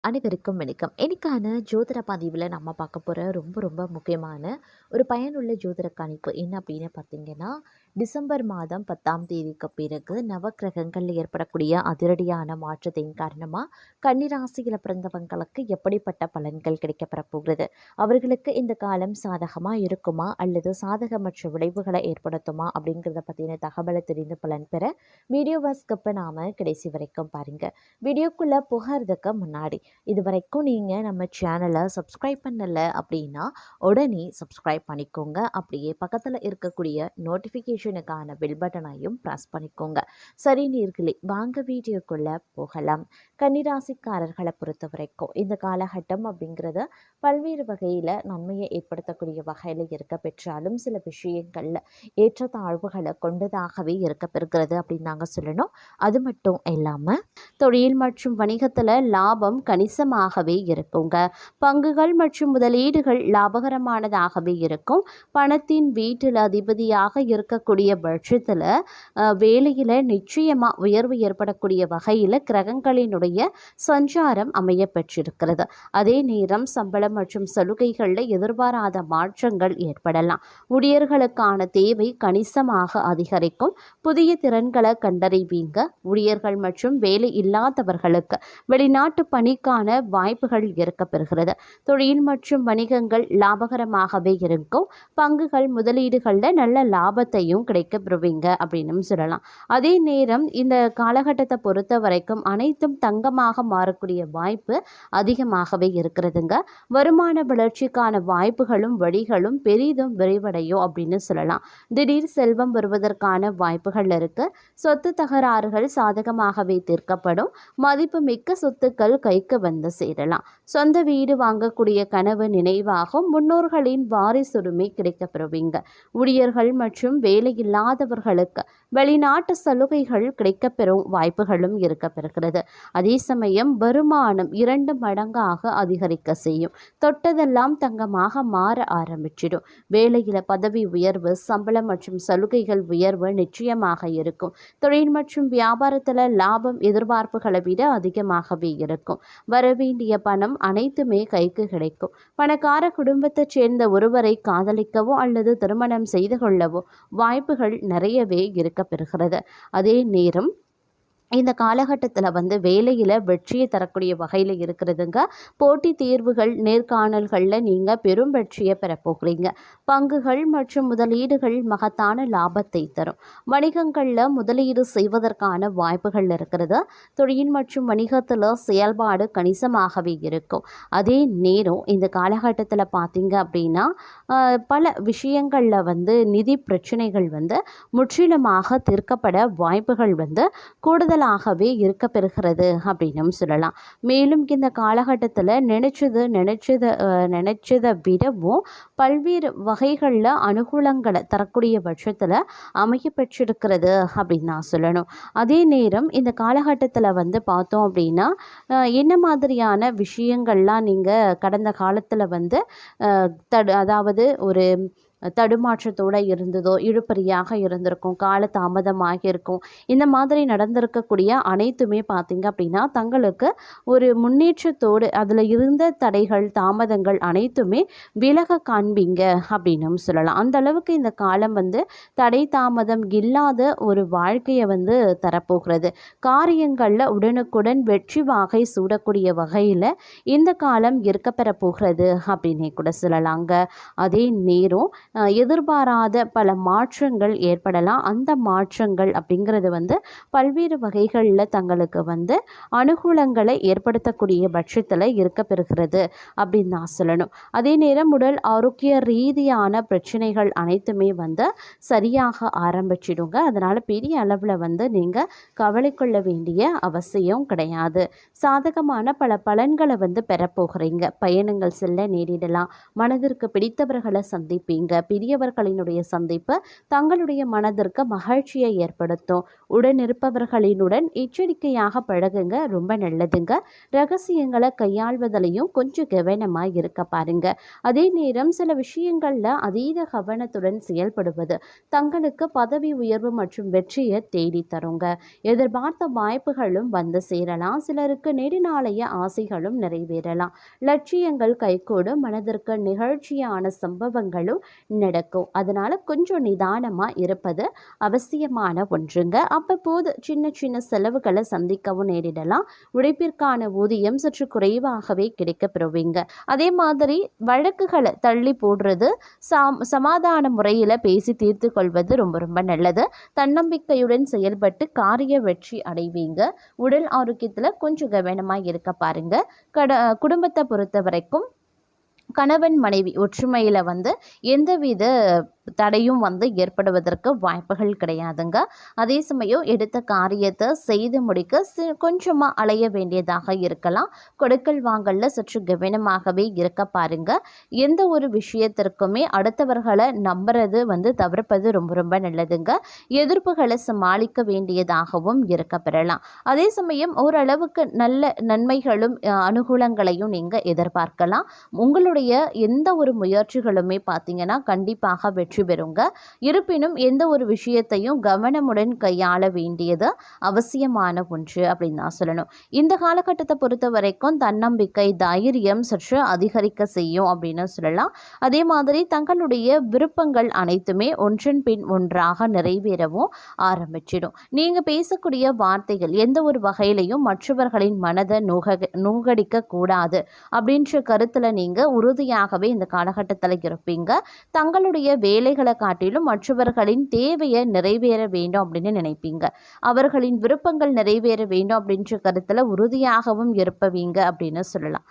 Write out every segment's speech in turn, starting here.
அனைவருக்கும் வணக்கம். இன்னைக்கான ஜோதிட பதிவில் நம்ம பார்க்க போகிற ரொம்ப ரொம்ப முக்கியமான ஒரு பயனுள்ள ஜோதிட கணிப்பு என்ன அப்படின்னு பார்த்தீங்கன்னா, டிசம்பர் மாதம் 10ஆம் தேதிக்கு பிறகு நவக்கிரகங்கள் ஏற்படக்கூடிய அதிரடியான மாற்றத்தின் காரணமாக கன்னிராசியில் பிறந்தவங்களுக்கு எப்படிப்பட்ட பலன்கள் கிடைக்கப்பெற போகிறது, அவர்களுக்கு இந்த காலம் சாதகமாக இருக்குமா அல்லது சாதகமற்ற விளைவுகளை ஏற்படுத்துமா அப்படிங்கிறத பற்றின தகவலை தெரிந்து பலன் பெற வீடியோவை ஸ்கிப் நாம கடைசி வரைக்கும் பாருங்கள். வீடியோக்குள்ளே புகார்றதுக்கு முன்னாடி இது வரைக்கும் நீங்கள் நம்ம சேனலை சப்ஸ்கிரைப் பண்ணலை அப்படின்னா உடனே சப்ஸ்கிரைப் பண்ணிக்கோங்க. அப்படியே பக்கத்தில் இருக்கக்கூடிய நோட்டிஃபிகேஷனுக்கான பெல் பட்டனையும் ப்ரெஸ் பண்ணிக்கோங்க. சரி நேயர்களே, வாங்க வீடியோக்குள்ளே போகலாம். கன்னிராசிக்காரர்களை பொறுத்த வரைக்கும் இந்த காலகட்டம் அப்படிங்கிறது பல்வேறு வகையில் நன்மையை ஏற்படுத்தக்கூடிய வகையில் இருக்க பெற்றாலும் சில விஷயங்களில் ஏற்றத்தாழ்வுகளை கொண்டதாகவே இருக்க பெறுகிறது அப்படின்னு நாங்கள் சொல்லணும். அது மட்டும் இல்லாமல் தொழில் மற்றும் வணிகத்தில் லாபம் கணிசமாகவே இருக்குங்க. பங்குகள் மற்றும் முதலீடுகள் லாபகரமானதாகவே இருக்கும். பணத்தின் வீட்டில் அதிபதியாக இருக்கக்கூடிய பட்சத்தில் வேலையில் நிச்சயமாக உயர்வு ஏற்படக்கூடிய வகையில் கிரகங்களினுடைய சஞ்சாரம் அமைய பெற்றிருக்கிறது. அதே நேரம் சம்பளம் மற்றும் சலுகைகளில் எதிர்பாராத மாற்றங்கள் ஏற்படலாம். ஊழியர்களுக்கான தேவை கணிசமாக அதிகரிக்கும். புதிய திறன்களை கண்டறிவீங்க. ஊழியர்கள் மற்றும் வேலை இல்லாதவர்களுக்கு வெளிநாட்டு பணிக்கான வாய்ப்புகள் இருக்கப்பெறுகிறது. தொழில் மற்றும் வணிகங்கள் லாபகரமாகவே இருக்கும். பங்குகள் முதலீடுகளில் நல்ல லாபத்தையும் கிடைக்க பெறுவீங்க அப்படின்னு சொல்லலாம். அதே நேரம் இந்த காலகட்டத்தை பொறுத்த வரைக்கும் அனைத்தும் தங்கமாக மாறக்கூடிய வாய்ப்பு அதிகமாகவே இருக்கிறதுங்க. வருமான வளர்ச்சிக்கான வாய்ப்புகளும் வழிகளும் பெரிதும் விரைவடையும் அப்படின்னு சொல்லலாம். திடீர் செல்வம் வருவதற்கான வாய்ப்புகள் இருக்கு. சொத்து தகராறுகள் சாதகமாகவே தீர்க்கப்படும். மதிப்பு மிக்க சொத்துக்கள் கைக்கு வந்து சேரலாம். சொந்த வீடு வாங்கக்கூடிய கனவு நினைவாகும். முன்னோர்களின் வாரிசுரிமை கிடைக்கப்பெறுவீங்க. ஊழியர்கள் மற்றும் வேலையில்லாதவர்களுக்கு வெளிநாட்டு சலுகைகள் கிடைக்கப்பெறும் வாய்ப்புகளும் இருக்கப்பெறுகிறது. அதே சமயம் வருமானம் 2 மடங்காக அதிகரிக்க செய்யும். தொட்டதெல்லாம் தங்கமாக மாற ஆரம்பிச்சிடும். வேலையில் பதவி உயர்வு, சம்பளம் மற்றும் சலுகைகள் உயர்வு நிச்சயமாக இருக்கும். தொழில் மற்றும் வியாபாரத்தில் லாபம் எதிர்பார்ப்புகளை விட அதிகமாகவே இருக்கும். வரவேண்டிய பணம் அனைத்துமே கைக்கு கிடைக்கும். பணக்கார குடும்பத்தைச் சேர்ந்த ஒருவரை காதலிக்கவோ அல்லது திருமணம் செய்து கொள்ளவோ வாய்ப்புகள் நிறையவே இருக்கப்பெறுகிறது. அதே நேரம் இந்த காலகட்டத்தில் வேலையில் வெற்றியை தரக்கூடிய வகையில் இருக்கிறதுங்க. போட்டித் தேர்வுகள் நேர்காணல்களில் நீங்கள் பெரும் வெற்றியை பெறப்போகிறீங்க. பங்குகள் மற்றும் முதலீடுகள் மகத்தான லாபத்தை தரும். வணிகங்களில் முதலீடு செய்வதற்கான வாய்ப்புகள் இருக்கிறது. தொழில் மற்றும் வணிகத்தில் செயல்பாடு கணிசமாகவே இருக்கும். அதே நேரம் இந்த காலகட்டத்தில் பார்த்தீங்க அப்படின்னா பல விஷயங்களில் நிதி பிரச்சனைகள் முற்றிலுமாக தீர்க்கப்பட வாய்ப்புகள் கூடுதல் ஆகவே இருக்க பெறுகிறது அப்படின்னு சொல்லலாம். மேலும் இந்த காலகட்டத்தில் நினைச்சதை விடவும் பல்வேறு வகைகளில் அனுகூலங்களை தரக்கூடிய பட்சத்தில் அமைய பெற்றிருக்கிறது அப்படின்னு நான் சொல்லணும். அதே நேரம் இந்த காலகட்டத்தில் பார்த்தோம் அப்படின்னா என்ன மாதிரியான விஷயங்கள்லாம் நீங்கள் கடந்த காலத்தில் அதாவது ஒரு தடுமாற்றத்தோடு இருந்ததோ, இழுபறியாக இருந்திருக்கும், கால தாமதமாக இருக்கும். இந்த மாதிரி நடந்திருக்கக்கூடிய அனைத்துமே பார்த்திங்க அப்படின்னா தங்களுக்கு ஒரு முன்னேற்றத்தோடு அதில் இருந்த தடைகள் தாமதங்கள் அனைத்துமே விலக காண்பீங்க அப்படின்னும் சொல்லலாம். அந்த அளவுக்கு இந்த காலம் தடை தாமதம் இல்லாத ஒரு வாழ்க்கையை தரப்போகிறது. காரியங்களில் உடனுக்குடன் வெற்றி வாகை சூடக்கூடிய வகையில் இந்த காலம் இருக்கப்பெற போகிறது அப்படின்னே கூட சொல்லலாங்க. அதே நேரம் எதிர்பாராத பல மாற்றங்கள் ஏற்படலாம். அந்த மாற்றங்கள் அப்படிங்கிறது பல்வேறு வகைகளில் தங்களுக்கு அனுகூலங்களை ஏற்படுத்தக்கூடிய பட்சத்தில் இருக்க பெறுகிறது அப்படின்னு நான் சொல்லணும். அதே நேரம் உடல் ஆரோக்கிய ரீதியான பிரச்சனைகள் அனைத்துமே சரியாக ஆரம்பிச்சிடுங்க. அதனால் பெரிய அளவில் நீங்கள் கவலை கொள்ள வேண்டிய அவசியம் கிடையாது. சாதகமான பல பலன்களை பெறப்போகிறீங்க. பயணங்கள் செல்ல நேரிடலாம். மனதிற்கு பிடித்தவர்களை சந்திப்பீங்க. பெரியவர்களினுடைய சந்திப்பு தங்களுடைய மனதிற்கு மகிழ்ச்சியை ஏற்படுத்தும். உடனிருப்பவர்களினுடன் எச்சரிக்கையாக பழகுங்க, ரொம்ப நல்லதுங்க. ரகசியங்களை கையாள்வதிலையும் கொஞ்சம் கவனமாக இருக்க பாருங்க. அதே நேரம் சில விஷயங்களில் அதீத கவனத்துடன் செயல்படுவது தங்களுக்கு பதவி உயர்வு மற்றும் வெற்றியை தேடி தருங்க. எதிர்பார்த்த வாய்ப்புகளும் வந்து சேரலாம். சிலருக்கு நெடுநாளைய ஆசைகளும் நிறைவேறலாம். லட்சியங்கள் கைகூடும். மனதிற்கு நிகழ்ச்சியான சம்பவங்களும் நடக்கும். அதனால கொஞ்சம் நிதானமா இருப்பது அவசியமான ஒன்றுங்க. அவ்வப்போது சின்ன சின்ன செலவுகளை சந்திக்கவும் நேரிடலாம். உழைப்பிற்கான ஊதியம் சற்று குறைவாகவே கிடைக்க பெறுவீங்க. அதே மாதிரி வழக்குகளை தள்ளி போடுறது, சமாதான முறையில் பேசி தீர்த்து கொள்வது ரொம்ப ரொம்ப நல்லது. தன்னம்பிக்கையுடன் செயல்பட்டு காரிய வெற்றி அடைவீங்க. உடல் ஆரோக்கியத்தில் கொஞ்சம் கவனமாக இருக்க பாருங்க. குடும்பத்தை பொறுத்த வரைக்கும் கணவன் மனைவி ஒற்றுமையில் எந்தவித தடையும் ஏற்படுவதற்கு வாய்ப்புகள் கிடையாதுங்க. அதே சமயம் எடுத்த காரியத்தை செய்து முடிக்க கொஞ்சமாக அலைய வேண்டியதாக இருக்கலாம். கொடுக்கல் வாங்கல்ல சற்று கவனமாகவே இருக்க பாருங்க. எந்த ஒரு விஷயத்திற்குமே அடுத்தவர்களை நம்புறது தவிர்ப்பது ரொம்ப ரொம்ப நல்லதுங்க. எதிர்ப்புகளை சமாளிக்க வேண்டியதாகவும் இருக்க பெறலாம். அதே சமயம் ஓரளவுக்கு நல்ல நன்மைகளும் அனுகூலங்களையும் நீங்கள் எதிர்பார்க்கலாம். உங்களுடைய எந்த ஒரு முயற்சிகளுமே பார்த்தீங்கன்னா கண்டிப்பாக வெற்றி பெறுங்க. இருப்பினும் எந்த ஒரு விஷயத்தையும் கவனமுடன் கையாள வேண்டியது அவசியமான ஒன்று அப்படின்னு தான் சொல்லணும். இந்த காலகட்டத்தை பொறுத்த வரைக்கும் தன்னம்பிக்கை, தைரியம் சற்று அதிகரிக்க செய்யும் அப்படின்னு சொல்லலாம். அதே மாதிரி தங்களுடைய விருப்பங்கள் அனைத்துமே ஒன்றன் பின் ஒன்றாக நிறைவேறவும் ஆரம்பிச்சிடும். நீங்கள் பேசக்கூடிய வார்த்தைகள் எந்த ஒரு வகையிலையும் மற்றவர்களின் மனதை நூகடிக்க கூடாது அப்படின்ற கருத்தில் நீங்கள் உறுதியாகவே இந்த காலகட்டத்தில் இருப்பீங்க. தங்களுடைய வேலைகளை காட்டிலும் மற்றவர்களின் தேவையை நிறைவேற வேண்டும் அப்படின்னு நினைப்பீங்க. அவர்களின் விருப்பங்கள் நிறைவேற வேண்டும் அப்படின்ற கருத்தில் உறுதியாகவும் இருப்பவீங்க அப்படின்னு சொல்லலாம்.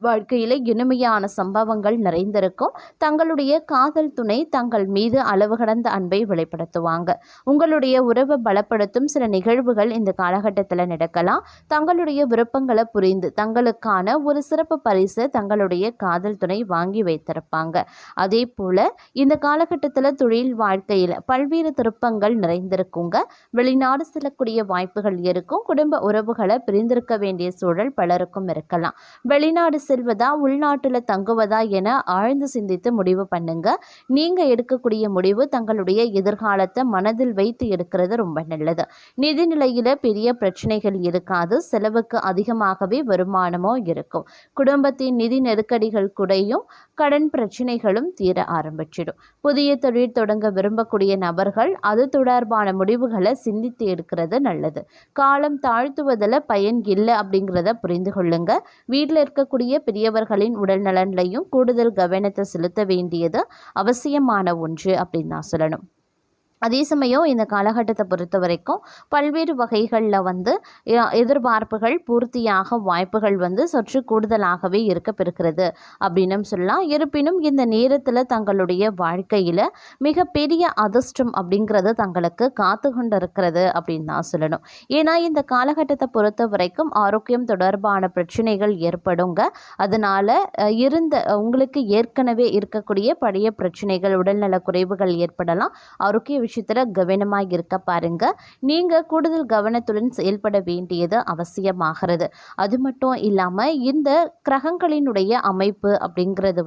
வாழ்க்கையில் இனிமையான சம்பவங்கள் நிறைந்திருக்கும். தங்களுடைய காதல் துணை தங்கள் மீது அளவு கடந்த அன்பை வெளிப்படுத்துவாங்க. உங்களுடைய உறவை பலப்படுத்தும் சில நிகழ்வுகள் இந்த காலகட்டத்தில் நடக்கலாம். தங்களுடைய விருப்பங்களை புரிந்து தங்களுக்கான ஒரு சிறப்பு பரிசு தங்களுடைய காதல் துணை வாங்கி வைத்திருப்பாங்க. அதே போல இந்த காலகட்டத்தில் தொழில் வாழ்க்கையில் பல்வேறு திருப்பங்கள் நிறைந்திருக்குங்க. வெளிநாடு செல்லக்கூடிய வாய்ப்புகள் இருக்கும். குடும்ப உறவுகளை பிரிந்திருக்க வேண்டிய சூழல் பலருக்கும் இருக்கலாம். வெளிநாடு செல்வதா உள்நாட்டில் தங்குவதா என ஆழ்ந்து சிந்தித்து முடிவு பண்ணுங்க. நீங்க எடுக்கக்கூடிய முடிவு தங்களுடைய எதிர்காலத்தை மனதில் வைத்து எடுக்கிறது ரொம்ப நல்லது. நிதி நிலையில பெரிய பிரச்சனைகள் இருக்காது. செலவுக்கு அதிகமாகவே வருமானமோ இருக்கும். குடும்பத்தின் நிதி நெருக்கடிகள் குறையும். கடன் பிரச்சனைகளும் தீர ஆரம்பிச்சிடும். புதிய தொழில் தொடங்க விரும்பக்கூடிய நபர்கள் அது தொடர்பான முடிவுகளை சிந்தித்து எடுக்கிறது நல்லது. காலம் தாழ்த்துவதில் பயன் இல்லை அப்படிங்கிறத புரிந்து கொள்ளுங்க. வீட்டில் இருக்கக்கூடிய பெரியவர்களின் உடல் நலன்லையும் கூடுதல் கவனத்தை செலுத்த வேண்டியது அவசியமான ஒன்று அப்படின்னு நான் சொல்லணும். அதே சமயம் இந்த காலகட்டத்தை பொறுத்த வரைக்கும் பல்வேறு வகைகளில் எதிர்பார்ப்புகள் பூர்த்தியாக வாய்ப்புகள் சற்று கூடுதலாகவே இருக்க பெறுகிறது அப்படின்னு சொல்லலாம். இருப்பினும் இந்த நேரத்தில் தங்களுடைய வாழ்க்கையில் மிகப்பெரிய அதிர்ஷ்டம் அப்படிங்கிறது தங்களுக்கு காத்து கொண்டு இருக்கிறது அப்படின்னு தான் சொல்லணும். ஏன்னா இந்த காலகட்டத்தை பொறுத்த வரைக்கும் ஆரோக்கியம் தொடர்பான பிரச்சனைகள் ஏற்படுங்க. அதனால் உங்களுக்கு ஏற்கனவே இருக்கக்கூடிய பழைய பிரச்சனைகள், உடல்நல குறைவுகள் ஏற்படலாம். ஆரோக்கிய விஷயத்தில் கவனமாக இருக்க பாருங்க. நீங்கள் கூடுதல் கவனத்துடன் செயல்பட வேண்டியது அவசியமாகிறது. அது மட்டும் இல்லாமல் இந்த கிரகங்களினுடைய அமைப்பு அப்படிங்கிறது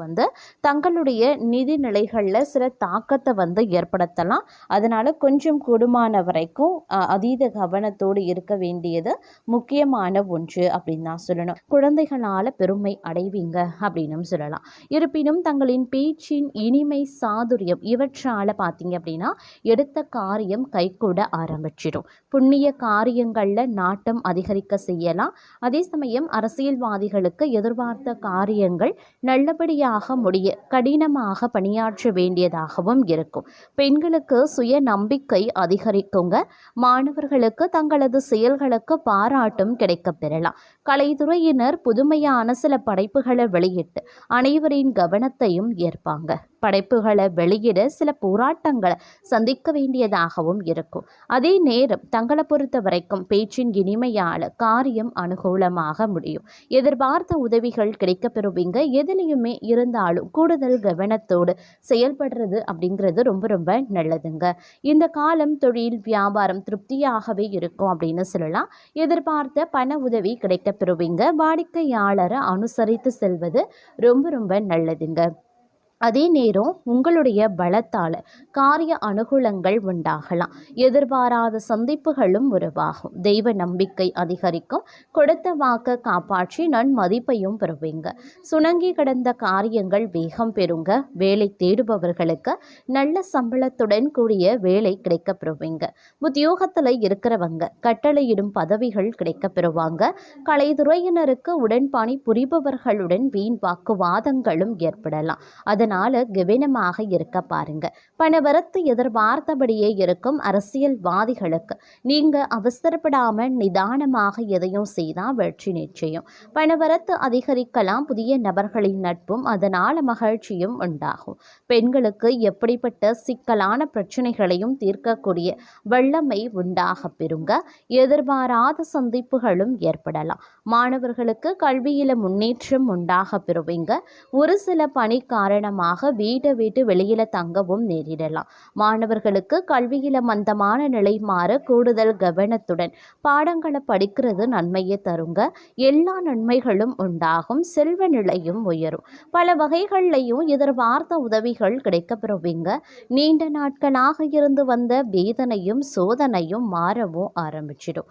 தங்களுடைய நிதி நிலைகளில் சில தாக்கத்தை ஏற்படுத்தலாம். அதனால் கொஞ்சம் கூடுமான வரைக்கும் அதீத கவனத்தோடு இருக்க வேண்டியது முக்கியமான ஒன்று அப்படின்னு தான் சொல்லணும். குழந்தைகளால் பெருமை அடைவீங்க அப்படின்னு சொல்லலாம். இருப்பினும் தங்களின் பேச்சின் இனிமை, சாதுரியம் இவற்றால் பார்த்தீங்க அப்படின்னா எடுத்த காரியம் கைகூட ஆரம்பிச்சிடும். புண்ணிய காரியங்களில் நாட்டம் அதிகரிக்க செய்யலாம். அதே சமயம் அரசியல்வாதிகளுக்கு எதிர்பார்த்த காரியங்கள் நல்லபடியாக முடிய கடினமாக பணியாற்ற வேண்டியதாகவும் இருக்கும். பெண்களுக்கு சுய நம்பிக்கை அதிகரிக்குங்க. மாணவர்களுக்கு தங்களது செயல்களுக்கு பாராட்டும் கிடைக்க பெறலாம். கலைத்துறையினர் புதுமையான சில படைப்புகளை வெளியிட்டு அனைவரின் கவனத்தையும் ஏற்பாங்க. படைப்புகளை வெளியிட சில போராட்டங்களை சந்திக்க வேண்டியதாகவும் இருக்கும். அதே நேரம் தங்களை பொறுத்த வரைக்கும் பேச்சின் இனிமையால் காரியம் அனுகூலமாக முடியும். எதிர்பார்த்த உதவிகள் கிடைக்க பெறுவீங்க. எதுலேயுமே இருந்தாலும் கூடுதல் கவனத்தோடு செயல்படுறது அப்படிங்கிறது ரொம்ப ரொம்ப நல்லதுங்க. இந்த காலம் தொழில் வியாபாரம் திருப்தியாகவே இருக்கும் அப்படின்னு சொல்லலாம். எதிர்பார்த்த பண உதவி கிடைக்க பெறுவீங்க. வாடிக்கையாளரை அனுசரித்து செல்வது ரொம்ப ரொம்ப நல்லதுங்க. அதே நேரம் உங்களுடைய பலத்தால் காரிய அனுகூலங்கள் உண்டாகலாம். எதிர்பாராத சந்திப்புகளும் உருவாகும். தெய்வ நம்பிக்கை அதிகரிக்கும். கொடுத்த வாக்க காப்பாற்றி நன்மதிப்பையும் பெறுவீங்க. சுணங்கி கிடந்த காரியங்கள் வேகம் பெறுங்க. வேலை தேடுபவர்களுக்கு நல்ல சம்பளத்துடன் கூடிய வேலை கிடைக்க பெறுவீங்க. உத்தியோகத்தில் இருக்கிறவங்க கட்டளையிடும் பதவிகள் கிடைக்க பெறுவாங்க. கலைத்துறையினருக்கு உடன்பணி புரிபவர்களுடன் வீண் வாக்குவாதங்களும் ஏற்படலாம். அதனால கவனமாக இருக்க பாருங்க. பணவரத்து எதிர்பார்த்தபடியே இருக்கும். அரசியல்வாதிகளுக்கு நீங்க அவசரப்படாம நிதானமாக எதையும் செய்தால் வெற்றி நிச்சயம். பணவரத்து அதிகரிக்கலாம். புதிய நபர்களின் நட்பும் அதனால மகிழ்ச்சியும் உண்டாகும். பெண்களுக்கு எப்படிப்பட்ட சிக்கலான பிரச்சனைகளையும் தீர்க்கக்கூடிய வல்லமை உண்டாக பெறுங்க. எதிர்பாராத சந்திப்புகளும் ஏற்படலாம். மாணவர்களுக்கு கல்வியில முன்னேற்றம் உண்டாக பெறுவீங்க. ஒரு சில பணி காரணமாக வீட்டை விட்டு வெளியில தங்கவும் நேரிடலாம். மாணவர்களுக்கு கல்வியில மந்தமான நிலை மாற கூடுதல் கவனத்துடன் பாடங்களை படிக்கிறது நன்மையை தருங்க. எல்லா நன்மைகளும் உண்டாகும். செல்வ நிலையும் உயரும். பல வகைகள்லையும் எதிர்பார்த்த உதவிகள் கிடைக்க பெறுவீங்க. நீண்ட நாட்களாக இருந்து வந்த வேதனையும் சோதனையும் மாறவும் ஆரம்பிச்சிடும்.